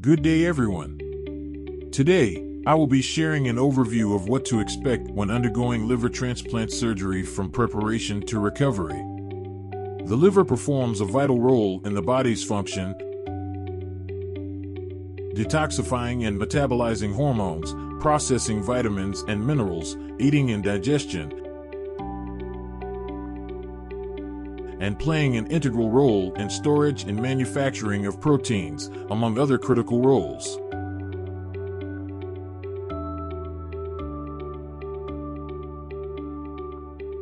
Good day, everyone. Today, I will be sharing an overview of what to expect when undergoing liver transplant surgery from preparation to recovery. The liver performs a vital role in the body's function, detoxifying and metabolizing hormones, processing vitamins and minerals, aiding in digestion, and playing an integral role in storage and manufacturing of proteins, among other critical roles.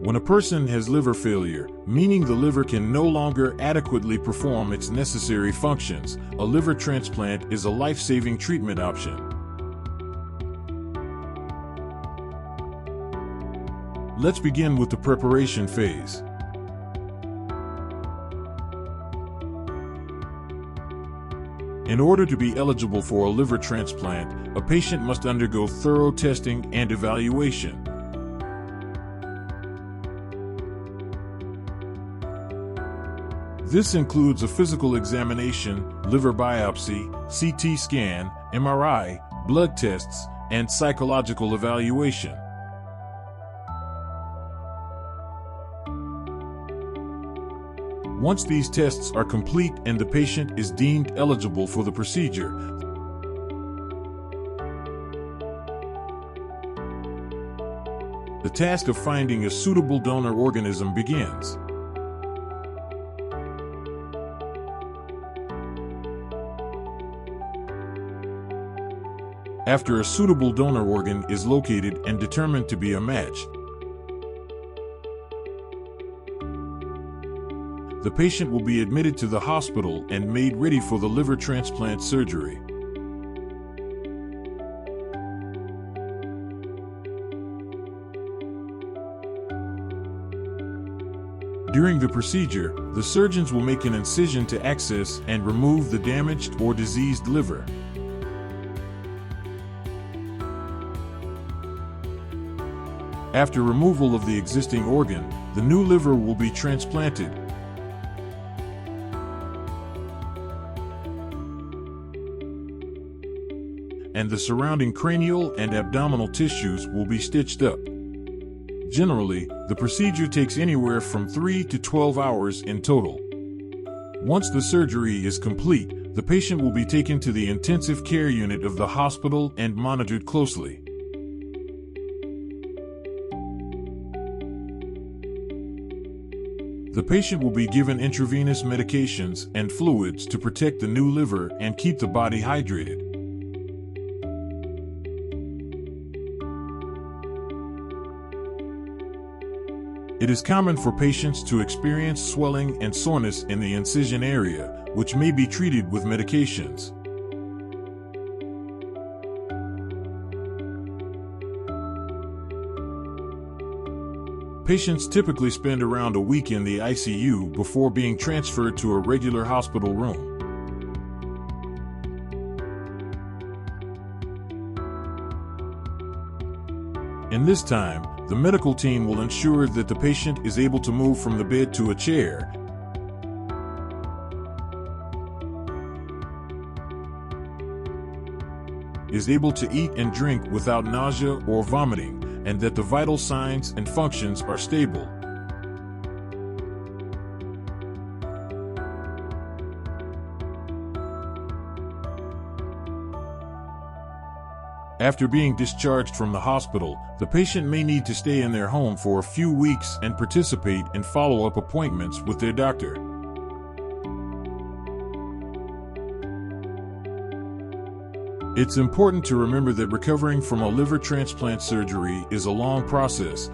When a person has liver failure, meaning the liver can no longer adequately perform its necessary functions, a liver transplant is a life-saving treatment option. Let's begin with the preparation phase. In order to be eligible for a liver transplant, a patient must undergo thorough testing and evaluation. This includes a physical examination, liver biopsy, CT scan, MRI, blood tests, and psychological evaluation. Once these tests are complete and the patient is deemed eligible for the procedure, the task of finding a suitable donor organism begins. After a suitable donor organ is located and determined to be a match, the patient will be admitted to the hospital and made ready for the liver transplant surgery. During the procedure, the surgeons will make an incision to access and remove the damaged or diseased liver. After removal of the existing organ, the new liver will be transplanted. And the surrounding cranial and abdominal tissues will be stitched up. Generally, the procedure takes anywhere from 3 to 12 hours in total. Once the surgery is complete, the patient will be taken to the intensive care unit of the hospital and monitored closely. The patient will be given intravenous medications and fluids to protect the new liver and keep the body hydrated. It is common for patients to experience swelling and soreness in the incision area, which may be treated with medications. Patients typically spend around a week in the ICU before being transferred to a regular hospital room. In this time, the medical team will ensure that the patient is able to move from the bed to a chair, is able to eat and drink without nausea or vomiting, and that the vital signs and functions are stable. After being discharged from the hospital, the patient may need to stay in their home for a few weeks and participate in follow-up appointments with their doctor. It's important to remember that recovering from a liver transplant surgery is a long process.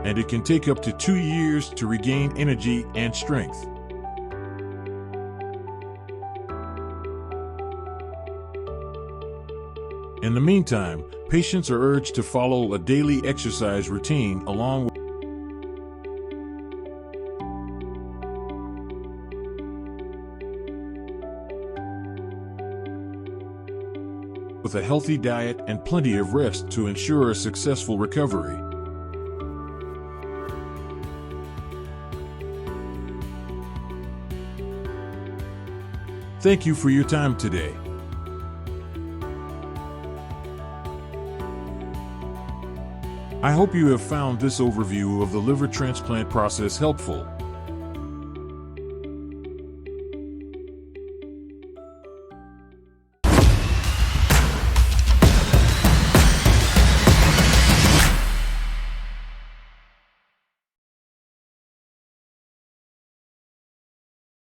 And it can take up to 2 years to regain energy and strength. In the meantime, patients are urged to follow a daily exercise routine along with a healthy diet and plenty of rest to ensure a successful recovery. Thank you for your time today. I hope you have found this overview of the liver transplant process helpful.